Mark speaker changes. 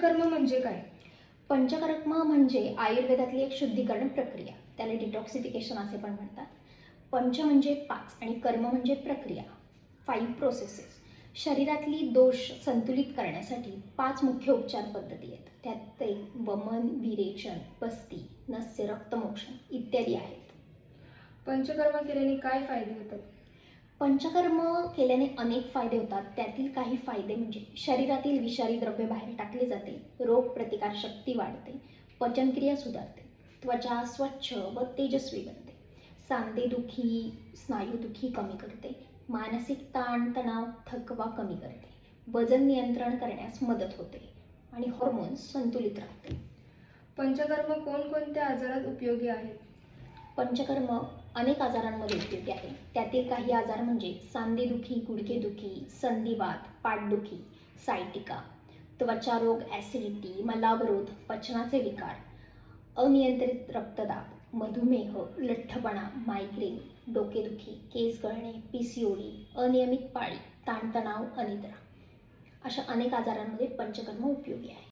Speaker 1: कर्म म्हणजे काय?
Speaker 2: पंचकर्म म्हणजे आयुर्वेदातली एक शुद्धीकरण प्रक्रिया. त्याला डिटॉक्सिफिकेशन असे पण म्हणतात. पंच म्हणजे 5 आणि कर्म म्हणजे प्रक्रिया, 5 प्रोसेसेस. शरीरातली दोष संतुलित करण्यासाठी 5 मुख्य उपचार पद्धती आहेत. त्यात ते वमन, विरेचन, बस्ती, नस्य, रक्तमोक्षण इत्यादी आहेत.
Speaker 1: पंचकर्म केल्याने काय फायदे होतात?
Speaker 2: पंचकर्म केल्याने अनेक फायदे होतात. त्यातील काही फायदे म्हणजे शरीरातील विषारी द्रव्य बाहेर टाकले जाते, रोग प्रतिकारशक्ती वाढते, पचनक्रिया सुधारते, त्वचा स्वच्छ व तेजस्वी बनते, सांधेदुखी, स्नायुदुखी कमी करते, मानसिक ताण तणाव थकवा कमी करते, वजन नियंत्रण करण्यास मदत होते आणि हॉर्मोन्स संतुलित राहते.
Speaker 1: पंचकर्म कोणकोणत्या आजारात उपयोगी आहेत?
Speaker 2: पंचकर्म अनेक आजारांमध्ये उपयोगी आहे. त्यातील काही आजार म्हणजे सांधेदुखी, गुडघेदुखी, संधिवात, पाठदुखी, सायटिका, त्वचारोग, ॲसिडिटी, मलावरोध, पचनाचे विकार, अनियंत्रित रक्तदाब, मधुमेह, लठ्ठपणा, मायग्रेन, डोकेदुखी, केस गळणे, PCOD, अनियमित पाळी, ताणतणाव, अनिद्रा अशा अनेक आजारांमध्ये पंचकर्म उपयोगी आहे.